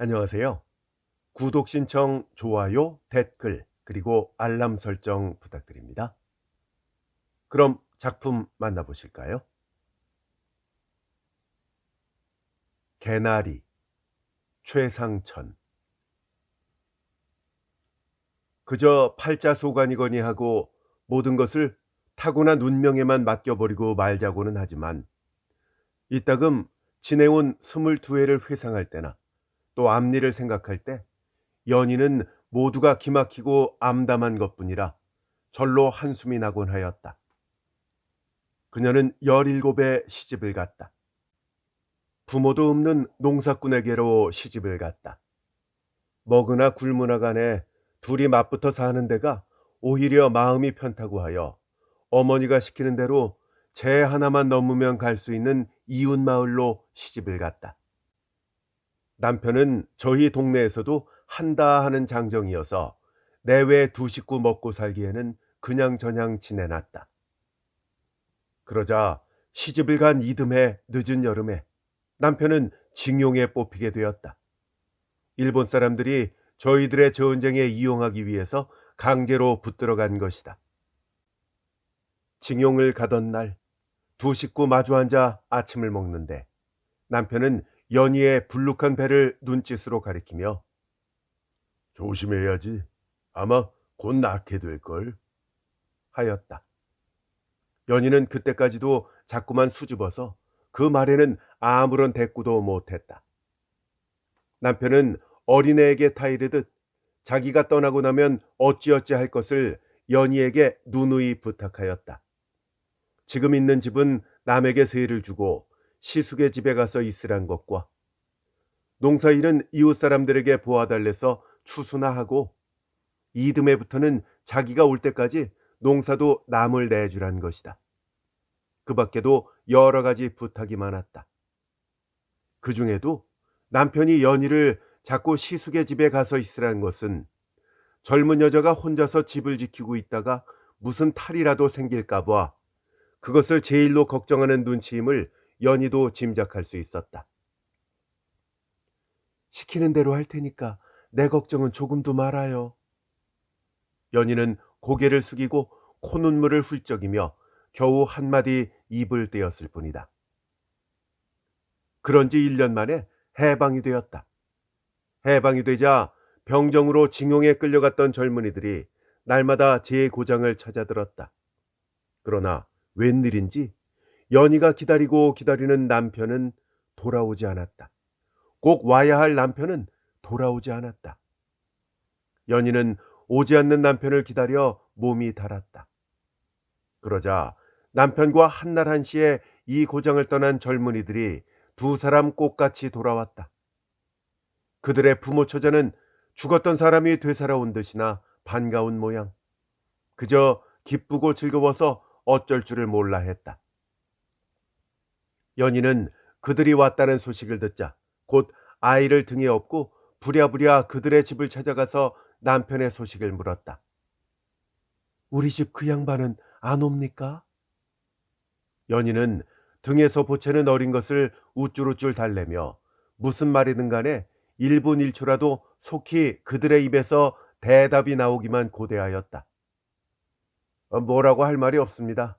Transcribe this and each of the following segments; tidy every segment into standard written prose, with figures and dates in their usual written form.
안녕하세요. 구독 신청, 좋아요, 댓글, 그리고 알람 설정 부탁드립니다. 그럼 작품 만나보실까요? 개나리, 최상천. 그저 팔자소관이거니 하고 모든 것을 타고난 운명에만 맡겨버리고 말자고는 하지만 이따금 지내온 22회를 회상할 때나 또 앞일을 생각할 때 연인은 모두가 기막히고 암담한 것뿐이라 절로 한숨이 나곤 하였다. 그녀는 17에 시집을 갔다. 부모도 없는 농사꾼에게로 시집을 갔다. 먹으나 굶으나 간에 둘이 맞붙어 사는 데가 오히려 마음이 편타고 하여 어머니가 시키는 대로 재 하나만 넘으면 갈 수 있는 이웃 마을로 시집을 갔다. 남편은 저희 동네에서도 한다 하는 장정이어서 내외 두 식구 먹고 살기에는 그냥저냥 지내놨다. 그러자 시집을 간 이듬해 늦은 여름에 남편은 징용에 뽑히게 되었다. 일본 사람들이 저희들의 전쟁에 이용하기 위해서 강제로 붙들어간 것이다. 징용을 가던 날 두 식구 마주 앉아 아침을 먹는데 남편은 연희의 불룩한 배를 눈짓으로 가리키며 조심해야지. 아마 곧 낳게 될걸. 하였다. 연희는 그때까지도 자꾸만 수줍어서 그 말에는 아무런 대꾸도 못했다. 남편은 어린애에게 타이르듯 자기가 떠나고 나면 어찌어찌 할 것을 연희에게 누누이 부탁하였다. 지금 있는 집은 남에게 세를 주고 시숙의 집에 가서 있으란 것과 농사일은 이웃 사람들에게 보아달래서 추수나 하고 이듬해부터는 자기가 올 때까지 농사도 남을 내주란 것이다. 그 밖에도 여러 가지 부탁이 많았다. 그 중에도 남편이 연희를 자꾸 시숙의 집에 가서 있으라는 것은 젊은 여자가 혼자서 집을 지키고 있다가 무슨 탈이라도 생길까 봐 그것을 제일로 걱정하는 눈치임을 연희도 짐작할 수 있었다. 시키는 대로 할 테니까 내 걱정은 조금도 말아요. 연희는 고개를 숙이고 콧눈물을 훌쩍이며 겨우 한마디 입을 떼었을 뿐이다. 그런지 1년 만에 해방이 되었다. 해방이 되자 병정으로 징용에 끌려갔던 젊은이들이 날마다 제 고장을 찾아들었다. 그러나 웬일인지 연희가 기다리고 기다리는 남편은 돌아오지 않았다. 꼭 와야 할 남편은 돌아오지 않았다. 연희는 오지 않는 남편을 기다려 몸이 달았다. 그러자 남편과 한날 한시에 이 고장을 떠난 젊은이들이 두 사람 꽃같이 돌아왔다. 그들의 부모 처자는 죽었던 사람이 되살아온 듯이나 반가운 모양. 그저 기쁘고 즐거워서 어쩔 줄을 몰라 했다. 연희는 그들이 왔다는 소식을 듣자 곧 아이를 등에 업고 부랴부랴 그들의 집을 찾아가서 남편의 소식을 물었다. 우리 집 그 양반은 안 옵니까? 연희는 등에서 보채는 어린 것을 우쭐우쭐 달래며 무슨 말이든 간에 1분 1초라도 속히 그들의 입에서 대답이 나오기만 고대하였다. 뭐라고 할 말이 없습니다.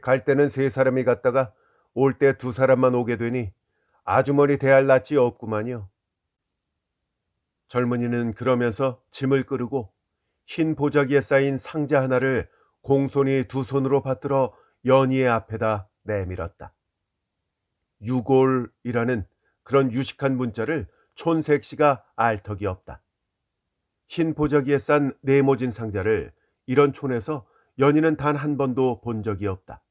갈 때는 3사람이 갔다가 올 때 2사람만 오게 되니 아주머니 대할 낯이 없구만요. 젊은이는 그러면서 짐을 끄르고 흰 보자기에 쌓인 상자 하나를 공손히 2손으로 받들어 연희의 앞에다 내밀었다. 유골이라는 그런 유식한 문자를 촌색시가 알 턱이 없다. 흰 보자기에 싼 네모진 상자를 이런 촌에서 연희는 단 한 번도 본 적이 없다.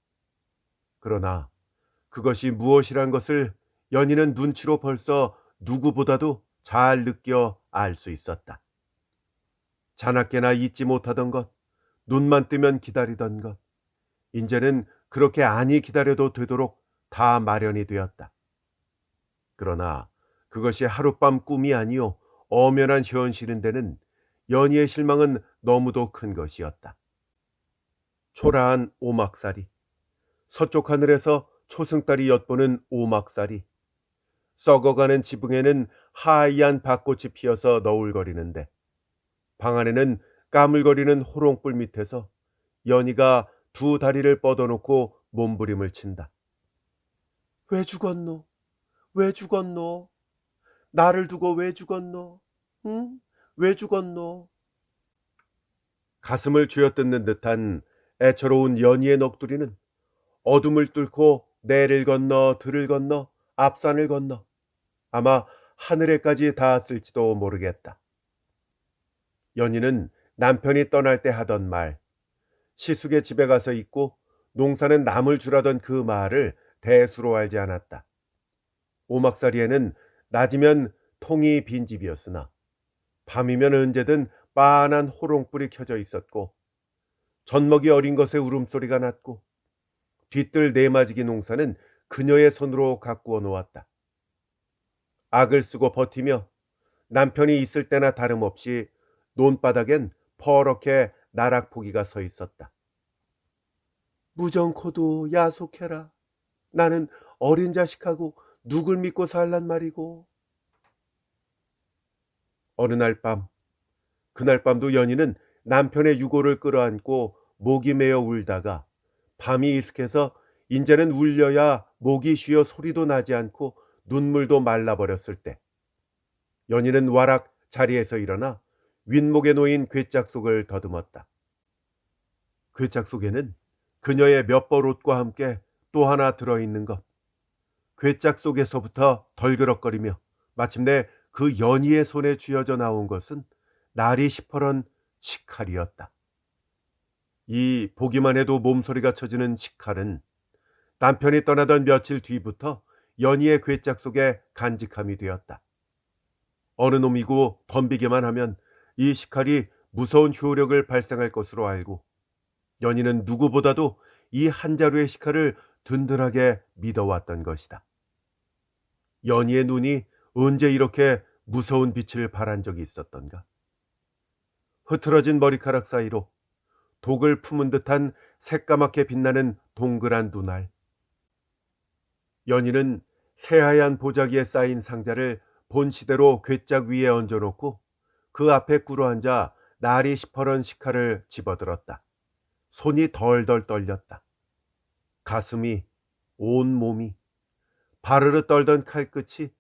그러나 그것이 무엇이란 것을 연희는 눈치로 벌써 누구보다도 잘 느껴 알 수 있었다. 자나깨나 잊지 못하던 것, 눈만 뜨면 기다리던 것, 이제는 그렇게 안이 기다려도 되도록 다 마련이 되었다. 그러나 그것이 하룻밤 꿈이 아니요 엄연한 현실인 데는 연희의 실망은 너무도 큰 것이었다. 초라한 오막살이, 서쪽 하늘에서 초승달이 엿보는 오막살이, 썩어가는 지붕에는 하얀 밭꽃이 피어서 너울거리는데 방 안에는 까물거리는 호롱불 밑에서 연희가 두 다리를 뻗어놓고 몸부림을 친다. 왜 죽었노? 왜 죽었노? 나를 두고 왜 죽었노? 응? 왜 죽었노? 가슴을 쥐어뜯는 듯한 애처로운 연희의 넋두리는 어둠을 뚫고 내를 건너 들을 건너 앞산을 건너 아마 하늘에까지 닿았을지도 모르겠다. 연희는 남편이 떠날 때 하던 말, 시숙의 집에 가서 있고 농사는 남을 주라던 그 말을 대수로 알지 않았다. 오막살이에는 낮이면 통이 빈집이었으나 밤이면 언제든 빤한 호롱불이 켜져 있었고 젖먹이 어린 것의 울음소리가 났고 뒤뜰 네마지기 농사는 그녀의 손으로 가꾸어 놓았다. 악을 쓰고 버티며 남편이 있을 때나 다름없이 논바닥엔 퍼렇게 나락포기가 서 있었다. 무정코도 야속해라. 나는 어린 자식하고 누굴 믿고 살란 말이고. 어느 날 밤, 그날 밤도 연희는 남편의 유고를 끌어안고 목이 메어 울다가 밤이 이슥해서 인제는 울려야 목이 쉬어 소리도 나지 않고 눈물도 말라버렸을 때 연희는 와락 자리에서 일어나 윗목에 놓인 괴짝 속을 더듬었다. 괴짝 속에는 그녀의 몇 벌 옷과 함께 또 하나 들어있는 것. 괴짝 속에서부터 덜그럭거리며 마침내 그 연희의 손에 쥐어져 나온 것은 날이 시퍼런 식칼이었다. 이 보기만 해도 몸소리가 쳐지는 식칼은 남편이 떠나던 며칠 뒤부터 연희의 괴짝 속에 간직함이 되었다. 어느 놈이고 덤비기만 하면 이 식칼이 무서운 효력을 발생할 것으로 알고 연희는 누구보다도 이 한 자루의 식칼을 든든하게 믿어왔던 것이다. 연희의 눈이 언제 이렇게 무서운 빛을 발한 적이 있었던가. 흐트러진 머리카락 사이로 독을 품은 듯한 새까맣게 빛나는 동그란 눈알. 연희는 새하얀 보자기에 쌓인 상자를 본시대로 괴짝 위에 얹어놓고 그 앞에 꿇어앉아 날이 시퍼런 식칼을 집어들었다. 손이 덜덜 떨렸다. 가슴이, 온 몸이, 바르르 떨던 칼끝이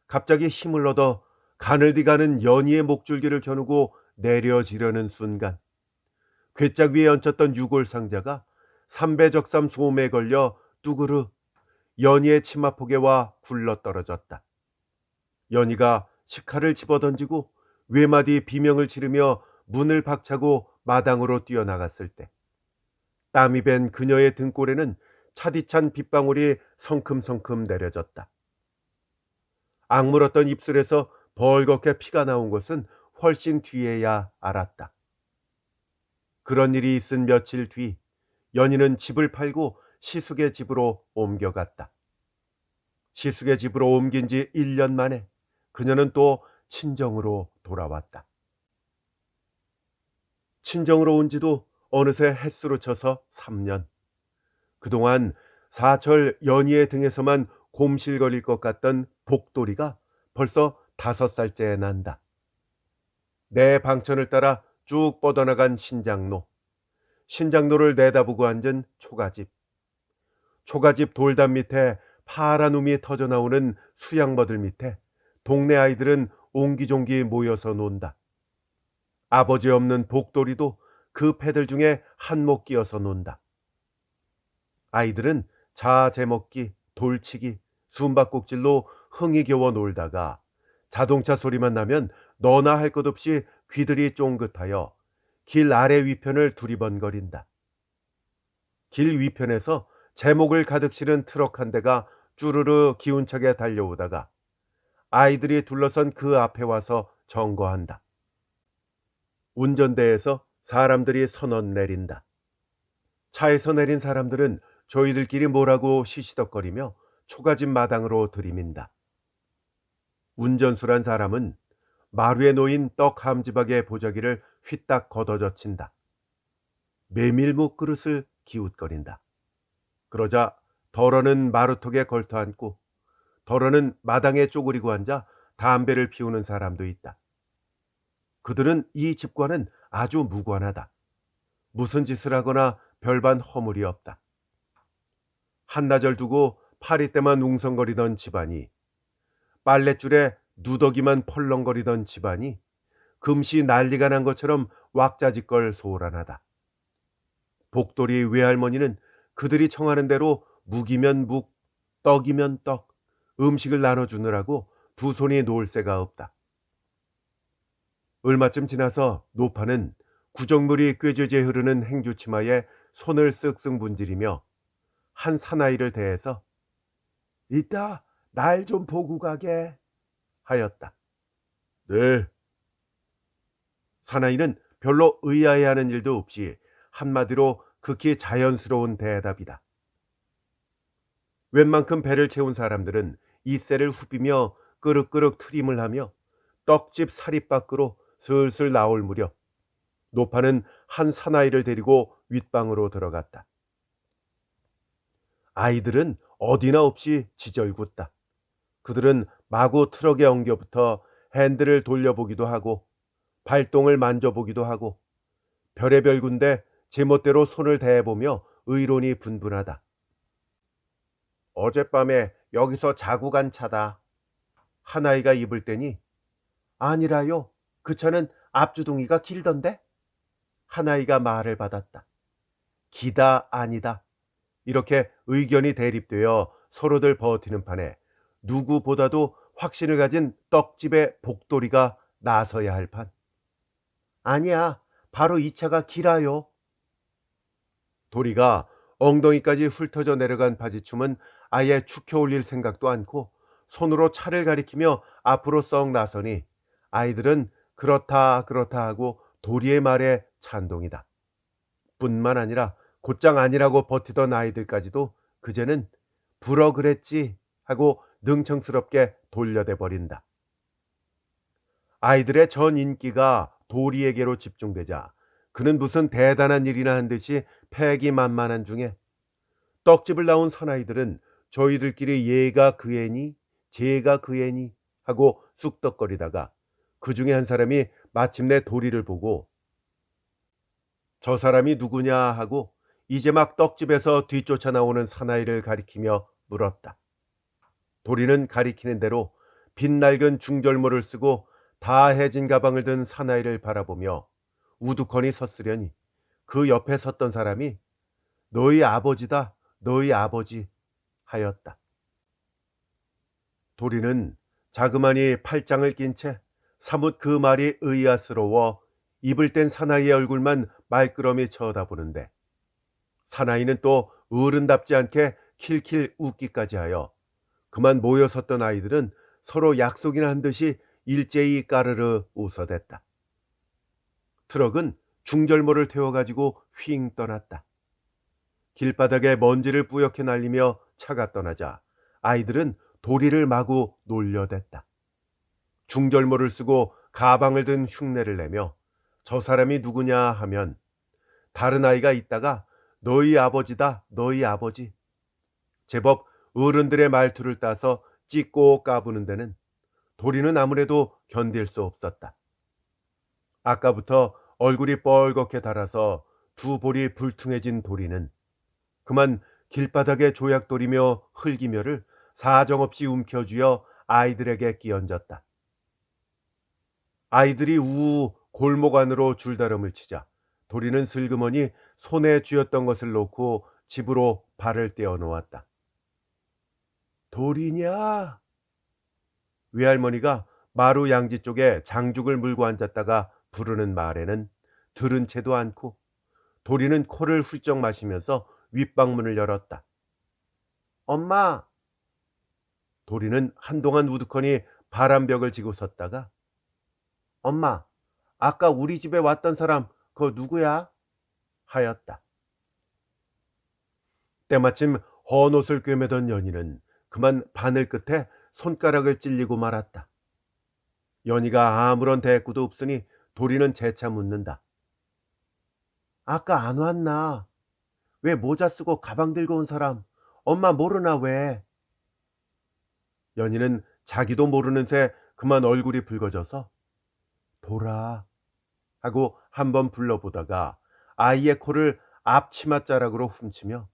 갑자기 힘을 얻어 가늘디 가는 연희의 목줄기를 겨누고 내려지려는 순간 괴짝 위에 얹혔던 유골 상자가 삼배적삼 소음에 걸려 뚜그르 연희의 치마폭에와 굴러떨어졌다. 연희가 식칼을 집어던지고 외마디 비명을 지르며 문을 박차고 마당으로 뛰어나갔을 때 땀이 밴 그녀의 등골에는 차디찬 빗방울이 성큼성큼 내려졌다. 악물었던 입술에서 벌겋게 피가 나온 것은 훨씬 뒤에야 알았다. 그런 일이 있은 며칠 뒤 연희는 집을 팔고 시숙의 집으로 옮겨갔다. 시숙의 집으로 옮긴 지 1년 만에 그녀는 또 친정으로 돌아왔다. 친정으로 온 지도 어느새 햇수로 쳐서 3년. 그동안 사철 연희의 등에서만 곰실거릴 것 같던 복돌이가 벌써 5살째에 난다. 내 방천을 따라 쭉 뻗어나간 신장로, 신장로를 내다보고 앉은 초가집, 초가집 돌담 밑에 파란 움이 터져나오는 수양머들 밑에 동네 아이들은 옹기종기 모여서 논다. 아버지 없는 복돌이도 그 패들 중에 한몫 끼어서 논다. 아이들은 자제먹기, 돌치기, 숨바꼭질로 흥이 겨워 놀다가 자동차 소리만 나면 너나 할 것 없이 귀들이 쫑긋하여 길 아래 위편을 두리번거린다. 길 위편에서 제목을 가득 실은 트럭 한 대가 쭈르르 기운차게 달려오다가 아이들이 둘러선 그 앞에 와서 점거한다. 운전대에서 사람들이 선언 내린다. 차에서 내린 사람들은 저희들끼리 뭐라고 시시덕거리며 초가집 마당으로 들이민다. 운전수란 사람은 마루에 놓인 떡 함지박의 보자기를 휘딱 걷어젖힌다. 메밀묵 그릇을 기웃거린다. 그러자 덜어는 마루턱에 걸터앉고 더러는 마당에 쪼그리고 앉아 담배를 피우는 사람도 있다. 그들은 이 집과는 아주 무관하다. 무슨 짓을 하거나 별반 허물이 없다. 한나절 두고 파리 때만 웅성거리던 집안이, 빨랫줄에 누더기만 펄렁거리던 집안이 금시 난리가 난 것처럼 왁자지껄 소란하다. 복돌이 외할머니는 그들이 청하는 대로 묵이면 묵, 떡이면 떡, 음식을 나눠주느라고 두 손이 놓을 새가 없다. 얼마쯤 지나서 노파는 구정물이 꾀죄죄 흐르는 행주치마에 손을 쓱쓱 문지르며 한 사나이를 대해서 이따 날 좀 보고 가게 하였다. 네. 사나이는 별로 의아해하는 일도 없이 한마디로 극히 자연스러운 대답이다. 웬만큼 배를 채운 사람들은 이새를 후비며 끄륵끄륵 트림을 하며 떡집 사립 밖으로 슬슬 나올 무렵 노파는 한 사나이를 데리고 윗방으로 들어갔다. 아이들은 어디나 없이 지절궂다. 그들은 마구 트럭에 엉겨붙어 핸들을 돌려보기도 하고 발동을 만져보기도 하고 별의별 군데 제멋대로 손을 대보며 의론이 분분하다. 어젯밤에 여기서 자고 간 차다. 하나이가 입을 때니 아니라요. 그 차는 앞주둥이가 길던데? 하나이가 말을 받았다. 기다 아니다. 이렇게 의견이 대립되어 서로들 버티는 판에 누구보다도 확신을 가진 떡집의 복돌이가 나서야 할 판. 아니야. 바로 이 차가 길어요. 도리가 엉덩이까지 훑어져 내려간 바지춤은 아예 축혀 올릴 생각도 않고 손으로 차를 가리키며 앞으로 썩 나서니 아이들은 그렇다 그렇다 하고 도리의 말에 찬동이다. 뿐만 아니라 곧장 아니라고 버티던 아이들까지도 그제는 불어 그랬지 하고 능청스럽게 돌려대 버린다. 아이들의 전 인기가 도리에게로 집중되자 그는 무슨 대단한 일이나 한 듯이 패기만만한 중에 떡집을 나온 사나이들은 저희들끼리 얘가 그 애니 쟤가 그 애니 하고 쑥덕거리다가 그 중에 한 사람이 마침내 도리를 보고 저 사람이 누구냐 하고 이제 막 떡집에서 뒤쫓아 나오는 사나이를 가리키며 물었다. 도리는 가리키는 대로 빛낡은 중절모를 쓰고 다 해진 가방을 든 사나이를 바라보며 우두커니 섰으려니 그 옆에 섰던 사람이 너희 아버지다 너희 아버지 하였다. 도리는 자그마니 팔짱을 낀 채 사뭇 그 말이 의아스러워 입을 뗀 사나이의 얼굴만 말끄러미 쳐다보는데 사나이는 또 어른답지 않게 킬킬 웃기까지 하여 그만 모여 섰던 아이들은 서로 약속이나 한 듯이 일제히 까르르 웃어댔다. 트럭은 중절모를 태워가지고 휙 떠났다. 길바닥에 먼지를 뿌옇게 날리며 차가 떠나자 아이들은 도리를 마구 놀려댔다. 중절모를 쓰고 가방을 든 흉내를 내며 저 사람이 누구냐 하면 다른 아이가 있다가 너희 아버지다 너희 아버지. 제법 어른들의 말투를 따서 찢고 까부는 데는 도리는 아무래도 견딜 수 없었다. 아까부터 얼굴이 뻘겋게 달아서 두 볼이 불퉁해진 도리는 그만 길바닥에 조약돌이며 흘기며를 사정없이 움켜쥐어 아이들에게 끼얹었다. 아이들이 우우 골목 안으로 줄다름을 치자 도리는 슬그머니 손에 쥐었던 것을 놓고 집으로 발을 떼어 놓았다. 도리냐? 외할머니가 마루 양지 쪽에 장죽을 물고 앉았다가 부르는 말에는 들은 채도 않고 도리는 코를 훌쩍 마시면서 윗방문을 열었다. 엄마! 도리는 한동안 우두커니 바람벽을 지고 섰다가 엄마, 아까 우리 집에 왔던 사람 그거 누구야? 하였다. 때마침 헌옷을 꿰매던 연희는 그만 바늘 끝에 손가락을 찔리고 말았다. 연희가 아무런 대꾸도 없으니 도리는 재차 묻는다. 아까 안 왔나? 왜 모자 쓰고 가방 들고 온 사람 엄마 모르나 왜? 연희는 자기도 모르는 새 그만 얼굴이 붉어져서 돌아 하고 한번 불러보다가 아이의 코를 앞치맛자락으로 훔치며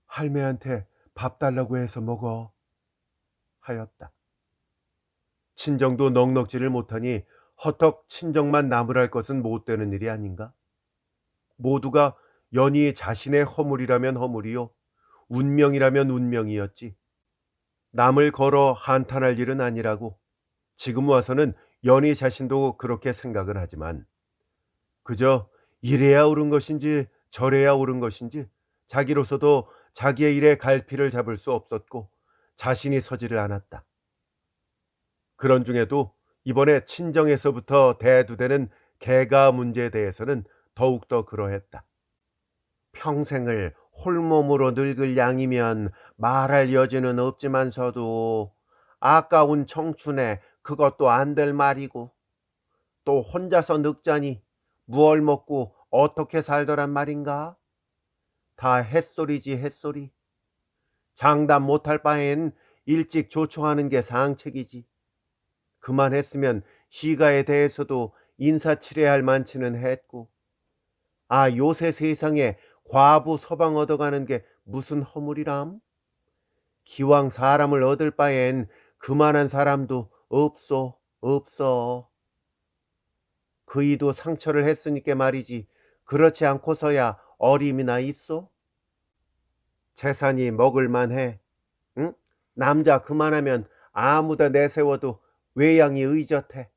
할매한테 밥 달라고 해서 먹어 하였다. 친정도 넉넉지를 못하니 허덕 친정만 나무랄 것은 못 되는 일이 아닌가? 모두가 연희 자신의 허물이라면 허물이요, 운명이라면 운명이었지. 남을 걸어 한탄할 일은 아니라고 지금 와서는 연희 자신도 그렇게 생각을 하지만 그저 이래야 옳은 것인지 저래야 옳은 것인지 자기로서도 자기의 일에 갈피를 잡을 수 없었고 자신이 서지를 않았다. 그런 중에도 이번에 친정에서부터 대두되는 개가 문제에 대해서는 더욱더 그러했다. 평생을 홀몸으로 늙을 양이면 말할 여지는 없지만서도 아까운 청춘에 그것도 안 될 말이고 또 혼자서 늙자니 무얼 먹고 어떻게 살더란 말인가? 다 햇소리지 햇소리. 장담 못할 바엔 일찍 조초하는 게 상책이지. 그만했으면 시가에 대해서도 인사치레할 만치는 했고 요새 세상에 과부 서방 얻어가는 게 무슨 허물이람? 기왕 사람을 얻을 바엔 그만한 사람도 없어. 그이도 상처를 했으니까 말이지 그렇지 않고서야 어림이나 있어? 재산이 먹을만해. 응? 남자 그만하면 아무다 내세워도 외양이 의젓해.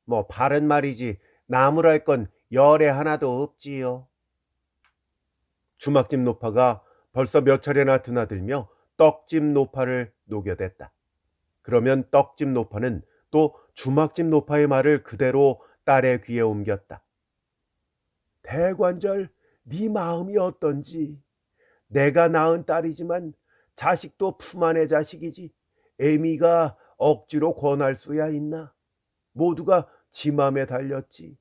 뭐 바른 말이지 나무랄 건 열에 하나도 없지요. 주막집 노파가 벌써 몇 차례나 드나들며 떡집 노파를 녹여댔다. 그러면 떡집 노파는 또 주막집 노파의 말을 그대로 딸의 귀에 옮겼다. 대관절, 네 마음이 어떤지. 내가 낳은 딸이지만 자식도 품 안의 자식이지. 애미가 억지로 권할 수야 있나. 모두가 지 맘에 달렸지.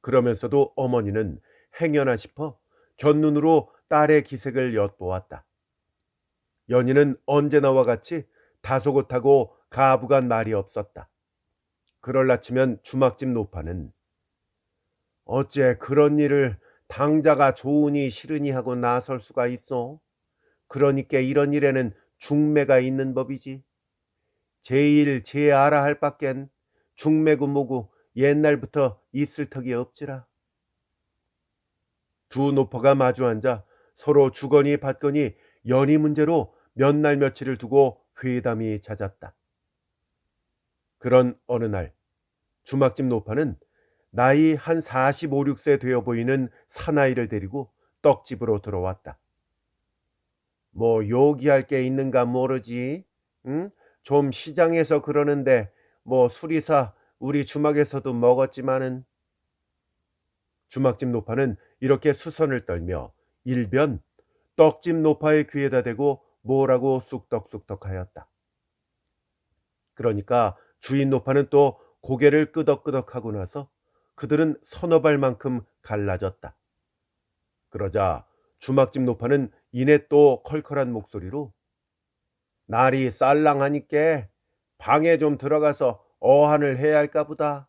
그러면서도 어머니는 행여나 싶어 곁눈으로 딸의 기색을 엿보았다. 연희는 언제나와 같이 다소곳하고 가부간 말이 없었다. 그럴라 치면 주막집 노파는 어째 그런 일을 당자가 좋으니 싫으니 하고 나설 수가 있어? 그러니까 이런 일에는 중매가 있는 법이지. 제일 제 알아 할 밖엔 중매고 뭐고 옛날부터 있을 턱이 없지라. 두 노파가 마주 앉아 서로 주거니 받거니 연희 문제로 몇 날 며칠을 두고 회담이 잦았다. 그런 어느 날 주막집 노파는 나이 한 45, 6세 되어 보이는 사나이를 데리고 떡집으로 들어왔다. 뭐 요기할 게 있는가 모르지. 응? 좀 시장에서 그러는데 뭐 수리사 우리 주막에서도 먹었지만은. 주막집 노파는 이렇게 수선을 떨며 일변 떡집 노파의 귀에다 대고 뭐라고 쑥덕쑥덕하였다. 그러니까 주인 노파는 또 고개를 끄덕끄덕하고 나서 그들은 서너 발만큼 갈라졌다. 그러자 주막집 노파는 이내 또 컬컬한 목소리로 날이 쌀랑하니께 방에 좀 들어가서 어한을 해야 할까 보다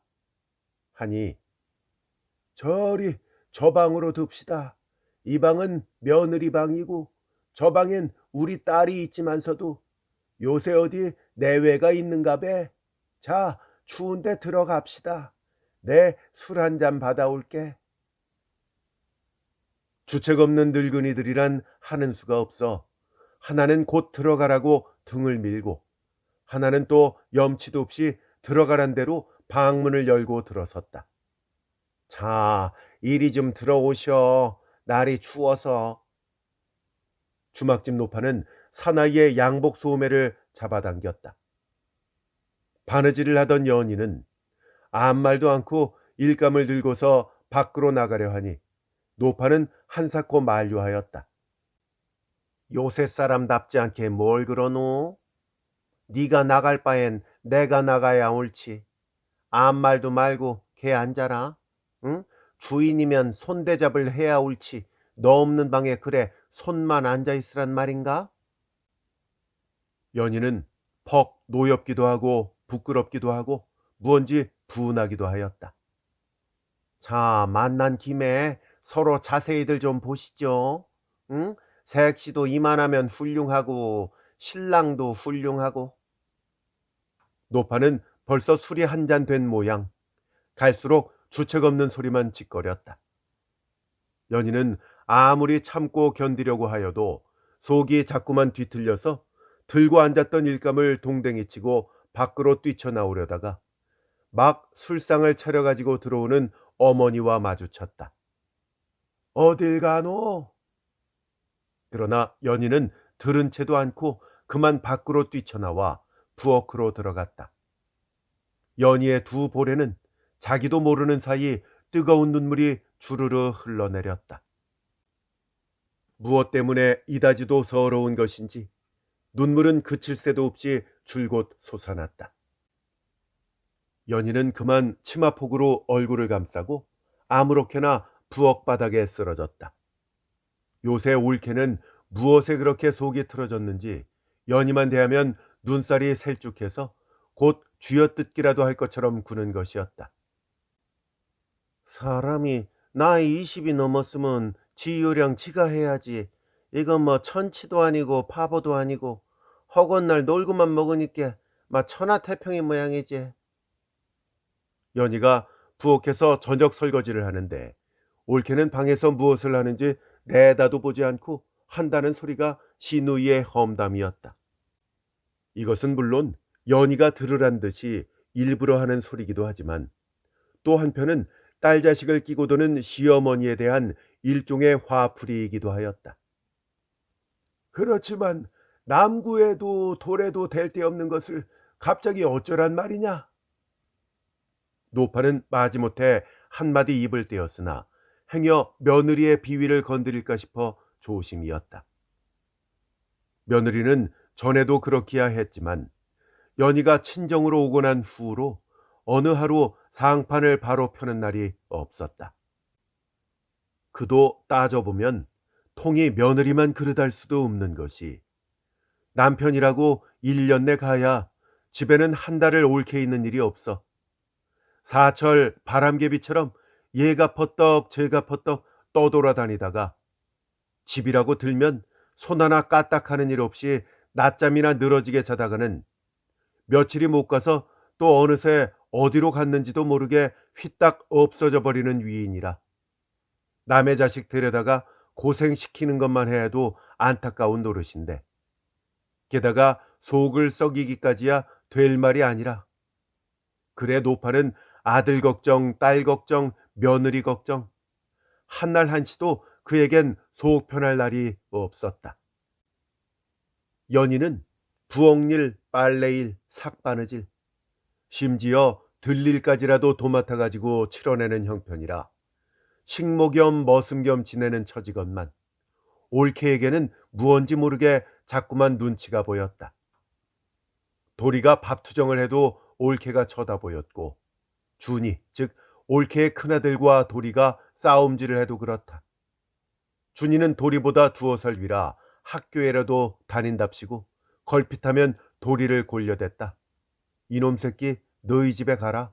하니 저리 저 방으로 둡시다. 이 방은 며느리 방이고 저 방엔 우리 딸이 있지만서도 요새 어디 내외가 있는가배. 자, 추운데 들어갑시다. 내 술 한 잔 받아올게. 주책 없는 늙은이들이란 하는 수가 없어 하나는 곧 들어가라고 등을 밀고 하나는 또 염치도 없이 들어가란 대로 방문을 열고 들어섰다. 자, 이리 좀 들어오셔. 날이 추워서. 주막집 노파는 사나이의 양복 소매를 잡아당겼다. 바느질을 하던 연희는 아무 말도 않고 일감을 들고서 밖으로 나가려 하니 노파는 한사코 만류하였다. 요새 사람답지 않게 뭘 그러노? 네가 나갈 바엔 내가 나가야 옳지. 아무 말도 말고 걔 앉아라. 응? 주인이면 손대잡을 해야 옳지. 너 없는 방에 그래 손만 앉아있으란 말인가? 연희는 퍽 노엽기도 하고 부끄럽기도 하고 무언지 분하기도 하였다. 자, 만난 김에 서로 자세히들 좀 보시죠. 응? 색시도 이만하면 훌륭하고 신랑도 훌륭하고. 노파는 벌써 술이 한 잔 된 모양. 갈수록 주책 없는 소리만 짓거렸다. 연희는 아무리 참고 견디려고 하여도 속이 자꾸만 뒤틀려서 들고 앉았던 일감을 동댕이 치고 밖으로 뛰쳐나오려다가 막 술상을 차려가지고 들어오는 어머니와 마주쳤다. 어딜 가노? 그러나 연희는 들은 채도 않고 그만 밖으로 뛰쳐나와 부엌으로 들어갔다. 연희의 두 볼에는 자기도 모르는 사이 뜨거운 눈물이 주르르 흘러내렸다. 무엇 때문에 이다지도 서러운 것인지 눈물은 그칠 새도 없이 줄곧 솟아났다. 연희는 그만 치마폭으로 얼굴을 감싸고 아무렇게나 부엌 바닥에 쓰러졌다. 요새 올케는 무엇에 그렇게 속이 틀어졌는지 연희만 대하면 눈살이 셀쭉해서 곧 쥐어뜯기라도 할 것처럼 구는 것이었다. 사람이 나이 20이 넘었으면 지 요량 지가 해야지. 이건 뭐 천치도 아니고 바보도 아니고 허건 날 놀고만 먹으니까 막 천하태평인 모양이지. 연희가 부엌에서 저녁 설거지를 하는데 올케는 방에서 무엇을 하는지 내다도 보지 않고 한다는 소리가 시누이의 험담이었다. 이것은 물론 연희가 들으란 듯이 일부러 하는 소리기도 하지만 또 한편은 딸 자식을 끼고 도는 시어머니에 대한 일종의 화풀이이기도 하였다. 그렇지만 남구에도 돌에도 될 데 없는 것을 갑자기 어쩌란 말이냐? 노파는 마지못해 한마디 입을 떼었으나 행여 며느리의 비위를 건드릴까 싶어 조심이었다. 며느리는 전에도 그렇기야 했지만 연희가 친정으로 오고 난 후로 어느 하루 상판을 바로 펴는 날이 없었다. 그도 따져보면 통이 며느리만 그릇할 수도 없는 것이 남편이라고 1년 내 가야 집에는 한 달을 옳게 있는 일이 없어. 사철 바람개비처럼 얘가 퍼떡 제가 퍼떡 떠돌아다니다가 집이라고 들면 손 하나 까딱하는 일 없이 낮잠이나 늘어지게 자다가는 며칠이 못 가서 또 어느새 어디로 갔는지도 모르게 휘딱 없어져 버리는 위인이라 남의 자식 데려다가 고생시키는 것만 해도 안타까운 노릇인데 게다가 속을 썩이기까지야 될 말이 아니라 그래 노파는 아들 걱정, 딸 걱정, 며느리 걱정 한날 한시도 그에겐 속 편할 날이 없었다. 연희는 부엌일, 빨래일, 삭바느질 심지어 들일까지라도 도맡아 가지고 치러내는 형편이라 식모 겸 머슴 겸 지내는 처지건만 올케에게는 무언지 모르게 자꾸만 눈치가 보였다. 도리가 밥투정을 해도 올케가 쳐다보였고 준이 즉 올케의 큰아들과 도리가 싸움질을 해도 그렇다. 준이는 도리보다 2살 위라 학교에라도 다닌답시고 걸핏하면 도리를 골려댔다. 이놈 새끼 너희 집에 가라.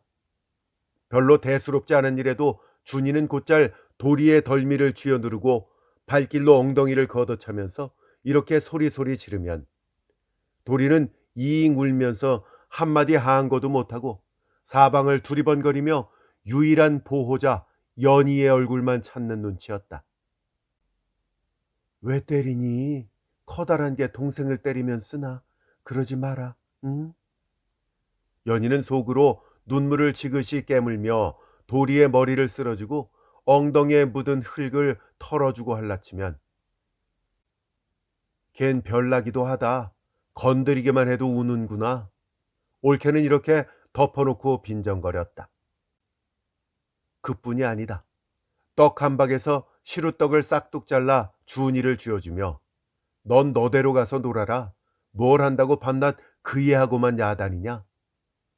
별로 대수롭지 않은 일에도 준이는 곧잘 도리의 덜미를 쥐어 누르고 발길로 엉덩이를 걷어차면서 이렇게 소리소리 지르면 도리는 이잉 울면서 한마디 항거도 못하고 사방을 두리번거리며 유일한 보호자 연희의 얼굴만 찾는 눈치였다. 왜 때리니? 커다란 게 동생을 때리면 쓰나? 그러지 마라. 응? 연희는 속으로 눈물을 지그시 깨물며 도리의 머리를 쓸어주고 엉덩이에 묻은 흙을 털어주고 할라치면 걘 별나기도 하다. 건드리기만 해도 우는구나. 올케는 이렇게 덮어놓고 빈정거렸다. 그뿐이 아니다. 떡 한 박에서 시루떡을 싹둑 잘라 준이를 쥐어주며 넌 너대로 가서 놀아라. 뭘 한다고 밤낮 그이하고만 야단이냐?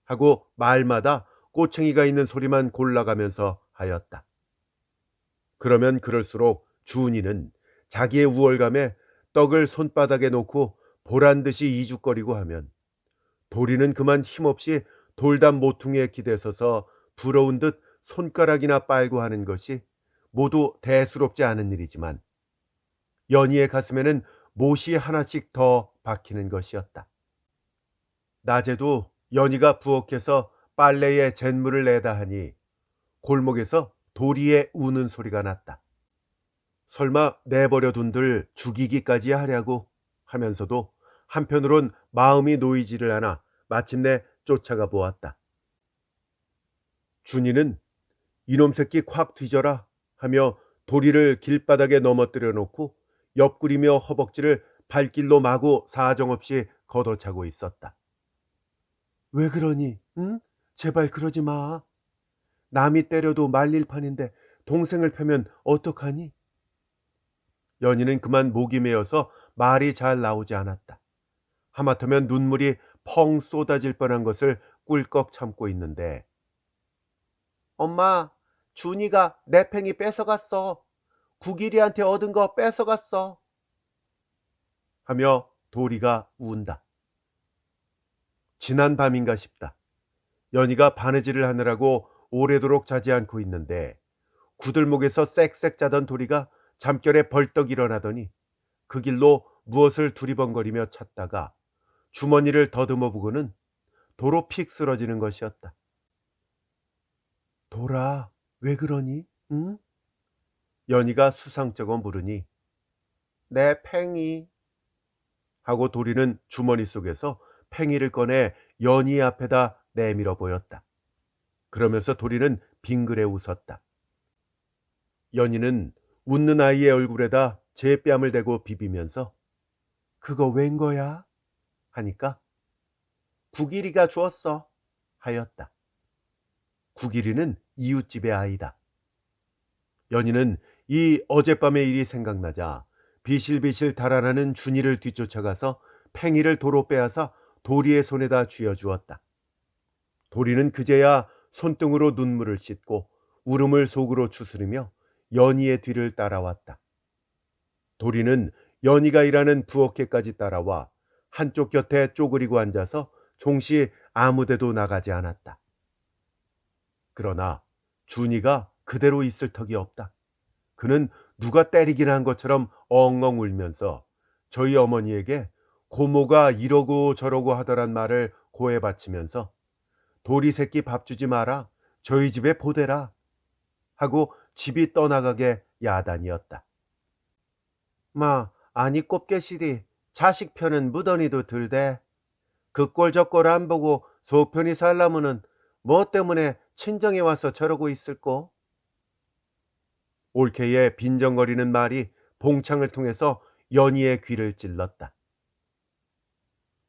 하고 말마다 꼬챙이가 있는 소리만 골라가면서 하였다. 그러면 그럴수록 준이는 자기의 우월감에 떡을 손바닥에 놓고 보란듯이 이죽거리고 하면 도리는 그만 힘없이 돌담 모퉁이에 기대서서 부러운 듯 손가락이나 빨고 하는 것이 모두 대수롭지 않은 일이지만 연희의 가슴에는 못이 하나씩 더 박히는 것이었다. 낮에도 연희가 부엌에서 빨래에 잿물을 내다 하니 골목에서 도리의 우는 소리가 났다. 설마 내버려 둔들 죽이기까지 하려고 하면서도 한편으론 마음이 놓이지를 않아 마침내 쫓아가 보았다. 준이는 이놈 새끼 콱 뒤져라 하며 도리를 길바닥에 넘어뜨려 놓고 옆구리며 허벅지를 발길로 마구 사정없이 걷어차고 있었다. 왜 그러니? 응? 제발 그러지 마. 남이 때려도 말릴 판인데 동생을 패면 어떡하니? 연희는 그만 목이 메어서 말이 잘 나오지 않았다. 하마터면 눈물이 펑 쏟아질 뻔한 것을 꿀꺽 참고 있는데 엄마, 준이가 내 팽이 뺏어갔어. 구길이한테 얻은 거 뺏어갔어. 하며 도리가 운다. 지난 밤인가 싶다. 연희가 바느질을 하느라고 오래도록 자지 않고 있는데 구들목에서 쌕쌕 자던 도리가 잠결에 벌떡 일어나더니 그 길로 무엇을 두리번거리며 찾다가 주머니를 더듬어 보고는 도로 픽 쓰러지는 것이었다. 도라, 왜 그러니? 응? 연희가 수상쩍어 물으니 내 팽이 하고 도리는 주머니 속에서 팽이를 꺼내 연희 앞에다 내밀어 보였다. 그러면서 도리는 빙그레 웃었다. 연희는 웃는 아이의 얼굴에다 제 뺨을 대고 비비면서 그거 웬 거야? 하니까 구길이가 주었어 하였다. 구길이는 이웃집의 아이다. 연희는 이 어젯밤의 일이 생각나자 비실비실 달아나는 준이를 뒤쫓아가서 팽이를 도로 빼앗아 도리의 손에다 쥐어주었다. 도리는 그제야 손등으로 눈물을 씻고 울음을 속으로 추스르며 연희의 뒤를 따라왔다. 도리는 연희가 일하는 부엌에까지 따라와 한쪽 곁에 쪼그리고 앉아서 종시 아무데도 나가지 않았다. 그러나 준이가 그대로 있을 턱이 없다. 그는 누가 때리긴 한 것처럼 엉엉 울면서 저희 어머니에게 고모가 이러고 저러고 하더란 말을 고해 바치면서 도리 새끼 밥 주지 마라, 저희 집에 보대라 하고 집이 떠나가게 야단이었다. 마, 아니 꼽게시리 자식 편은 무더니도 들대. 그 꼴 저 꼴 안 보고 속편히 살라면은 뭐 때문에 친정에 와서 저러고 있을꼬? 올케의 빈정거리는 말이 봉창을 통해서 연희의 귀를 찔렀다.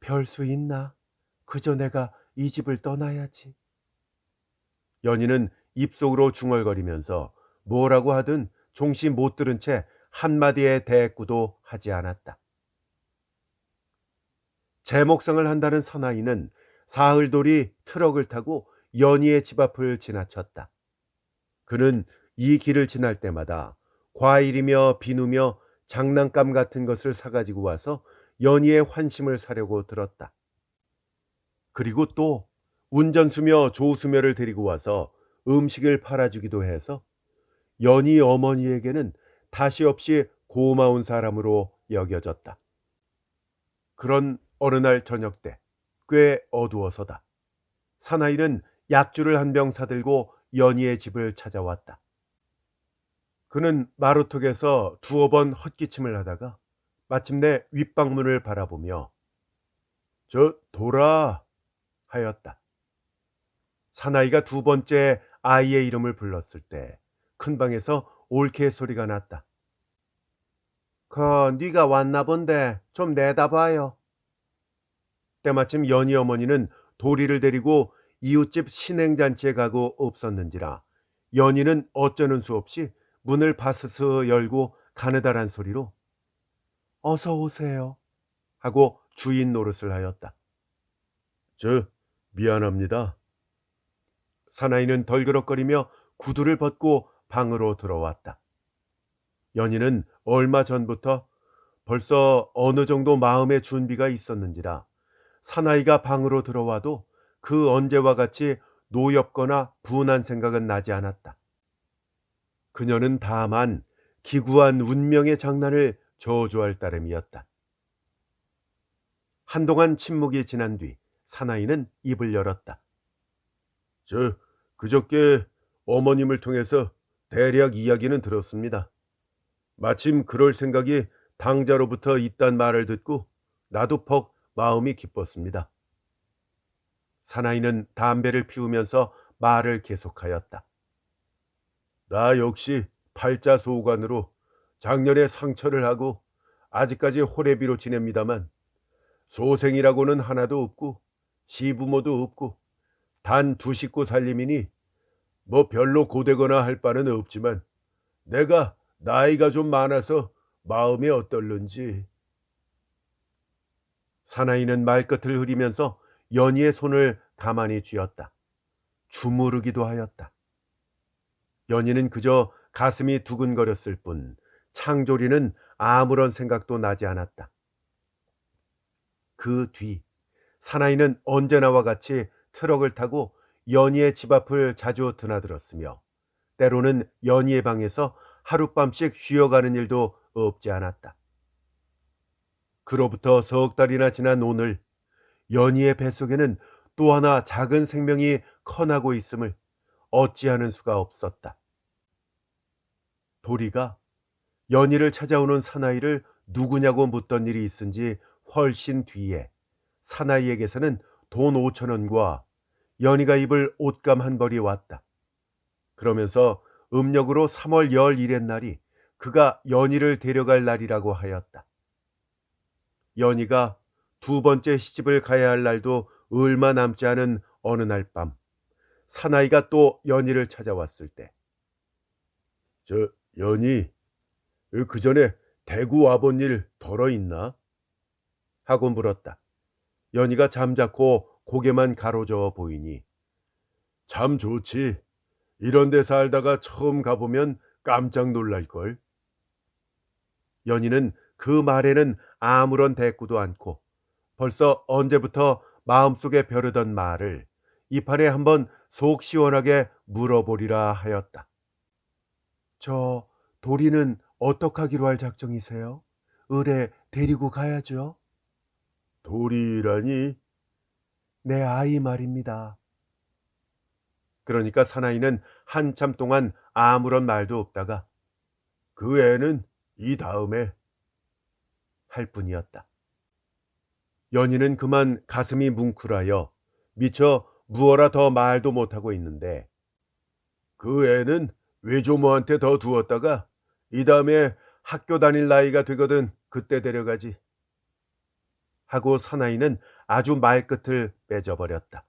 별 수 있나? 그저 내가 이 집을 떠나야지. 연희는 입속으로 중얼거리면서 뭐라고 하든 종시 못 들은 채 한마디의 대꾸도 하지 않았다. 제목상을 한다는 사나이는 사흘돌이 트럭을 타고 연희의 집 앞을 지나쳤다. 그는 이 길을 지날 때마다 과일이며 비누며 장난감 같은 것을 사가지고 와서 연희의 환심을 사려고 들었다. 그리고 또 운전수며 조수며를 데리고 와서 음식을 팔아주기도 해서 연희 어머니에게는 다시 없이 고마운 사람으로 여겨졌다. 그런 어느 날 저녁 때 꽤 어두워서다. 사나이는 약주를 한 병 사들고 연희의 집을 찾아왔다. 그는 마루턱에서 두어 번 헛기침을 하다가 마침내 윗방문을 바라보며 저 돌아 하였다. 사나이가 두 번째 아이의 이름을 불렀을 때 큰 방에서 올케 소리가 났다. 네가 왔나 본데 좀 내다봐요. 때마침 연희 어머니는 도리를 데리고 이웃집 신행잔치에 가고 없었는지라 연희는 어쩌는 수 없이 문을 바스스 열고 가느다란 소리로 어서 오세요 하고 주인 노릇을 하였다. 저 미안합니다. 사나이는 덜그럭거리며 구두를 벗고 방으로 들어왔다. 연희는 얼마 전부터 벌써 어느 정도 마음의 준비가 있었는지라 사나이가 방으로 들어와도 그 언제와 같이 노엽거나 분한 생각은 나지 않았다. 그녀는 다만 기구한 운명의 장난을 저주할 따름이었다. 한동안 침묵이 지난 뒤 사나이는 입을 열었다. 그저께 어머님을 통해서 대략 이야기는 들었습니다. 마침 그럴 생각이 당자로부터 있단 말을 듣고 나도 퍽 마음이 기뻤습니다. 사나이는 담배를 피우면서 말을 계속하였다. 나 역시 팔자소관으로 작년에 상처를 하고 아직까지 호래비로 지냅니다만 소생이라고는 하나도 없고 시부모도 없고 단 두 식구 살림이니 뭐 별로 고되거나 할 바는 없지만 내가 나이가 좀 많아서 마음이 어떨는지. 사나이는 말끝을 흐리면서 연희의 손을 가만히 쥐었다. 주무르기도 하였다. 연희는 그저 가슴이 두근거렸을 뿐 창조리는 아무런 생각도 나지 않았다. 그 뒤 사나이는 언제나와 같이 트럭을 타고 연희의 집 앞을 자주 드나들었으며 때로는 연희의 방에서 하룻밤씩 쉬어가는 일도 없지 않았다. 그로부터 석 달이나 지난 오늘 연희의 뱃속에는 또 하나 작은 생명이 커나고 있음을 어찌하는 수가 없었다. 도리가 연희를 찾아오는 사나이를 누구냐고 묻던 일이 있은 지 훨씬 뒤에 사나이에게서는 돈 5,000원과 연희가 입을 옷감 한 벌이 왔다. 그러면서 음력으로 3월 11일 날이 그가 연희를 데려갈 날이라고 하였다. 연희가 두 번째 시집을 가야 할 날도 얼마 남지 않은 어느 날 밤 사나이가 또 연희를 찾아왔을 때 연희, 그 전에 대구 와본 일 덜어 있나? 하고 물었다. 연희가 잠자코 고개만 가로저어 보이니 참 좋지. 이런 데 살다가 처음 가보면 깜짝 놀랄걸. 연희는 그 말에는 아무런 대꾸도 않고 벌써 언제부터 마음속에 벼르던 말을 이판에 한번 속 시원하게 물어보리라 하였다. 저 도리는 어떡하기로 할 작정이세요? 을에 데리고 가야죠. 도리라니? 내 아이 말입니다. 그러니까 사나이는 한참 동안 아무런 말도 없다가 그 애는 이 다음에 할 뿐이었다. 연희는 그만 가슴이 뭉클하여 미처 무어라 더 말도 못하고 있는데 그 애는 외조모한테 더 두었다가 이 다음에 학교 다닐 나이가 되거든 그때 데려가지. 하고 사나이는 아주 말끝을 맺어버렸다.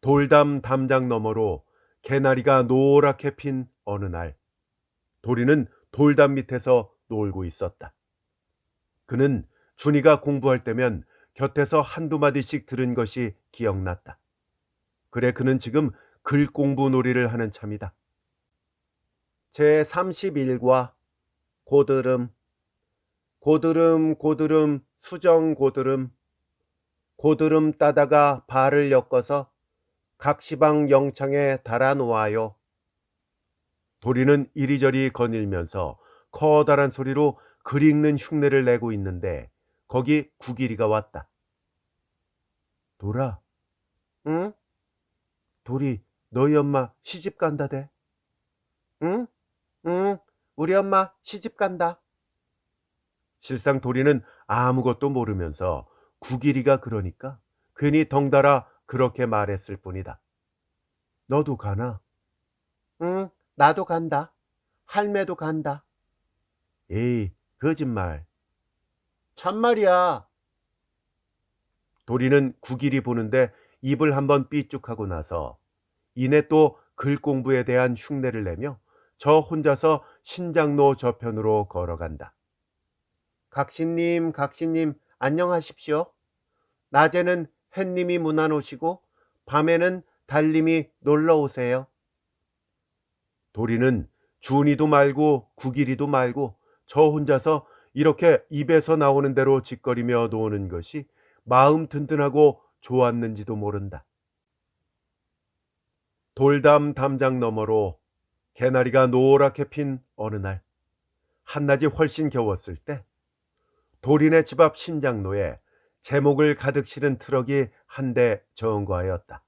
돌담 담장 너머로 개나리가 노랗게 핀 어느 날 도리는 돌담 밑에서 놀고 있었다. 그는 준이가 공부할 때면 곁에서 한두 마디씩 들은 것이 기억났다. 그래 그는 지금 글 공부 놀이를 하는 참이다. 제31과 고드름 고드름 고드름 수정 고드름 고드름 따다가 발을 엮어서 각시방 영창에 달아놓아요. 도리는 이리저리 거닐면서 커다란 소리로 글 읽는 흉내를 내고 있는데 거기 구길이가 왔다. 도라. 응? 도리 너희 엄마 시집 간다대. 응? 응, 우리 엄마 시집 간다. 실상 도리는 아무것도 모르면서 구길이가 그러니까 괜히 덩달아 그렇게 말했을 뿐이다. 너도 가나? 응, 나도 간다. 할매도 간다. 에이, 거짓말. 참말이야. 도리는 구길이 보는데 입을 한번 삐죽하고 나서 이내 또 글 공부에 대한 흉내를 내며 저 혼자서 신장로 저편으로 걸어간다. 각신님, 각신님, 안녕하십시오. 낮에는 햇님이 문안 오시고 밤에는 달님이 놀러 오세요. 도리는 준이도 말고 구길이도 말고 저 혼자서 이렇게 입에서 나오는 대로 짓거리며 노는 것이 마음 든든하고 좋았는지도 모른다. 돌담 담장 너머로 개나리가 노랗게 핀 어느 날, 한낮이 훨씬 겨웠을 때 도린의 집 앞 신장로에 제목을 가득 실은 트럭이 한 대 정거하였다.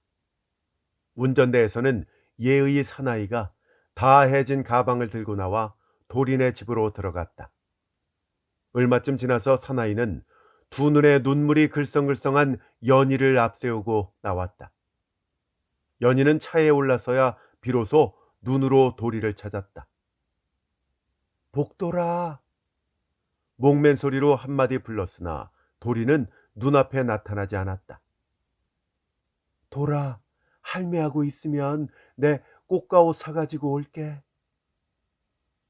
운전대에서는 예의 사나이가 다 해진 가방을 들고 나와 도린의 집으로 들어갔다. 얼마쯤 지나서 사나이는 두 눈에 눈물이 글썽글썽한 연희를 앞세우고 나왔다. 연희는 차에 올라서야 비로소 눈으로 도리를 찾았다. 복돌아. 목맨 소리로 한마디 불렀으나 도리는 눈앞에 나타나지 않았다. 돌아, 할매하고 있으면 내 꽃가옷 사가지고 올게.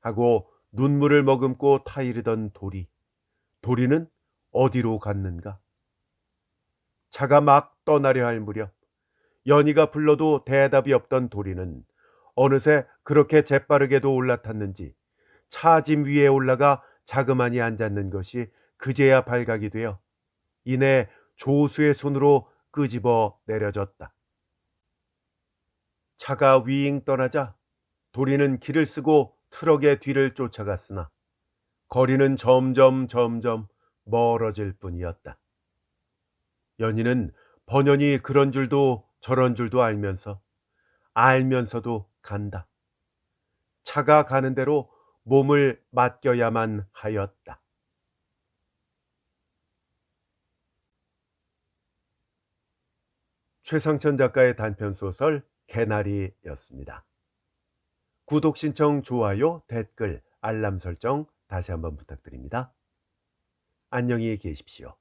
하고 눈물을 머금고 타이르던 도리. 도리는 어디로 갔는가? 차가 막 떠나려 할 무렵 연희가 불러도 대답이 없던 도리는 어느새 그렇게 재빠르게도 올라탔는지 차 짐 위에 올라가 자그마니 앉았는 것이 그제야 발각이 되어 이내 조수의 손으로 끄집어 내려졌다. 차가 윙 떠나자 도리는 길을 쓰고 트럭의 뒤를 쫓아갔으나 거리는 점점 멀어질 뿐이었다. 연희는 번연히 그런 줄도 저런 줄도 알면서도 간다. 차가 가는 대로 몸을 맡겨야만 하였다. 최상천 작가의 단편소설 개나리였습니다. 구독 신청, 좋아요, 댓글, 알람 설정 다시 한번 부탁드립니다. 안녕히 계십시오.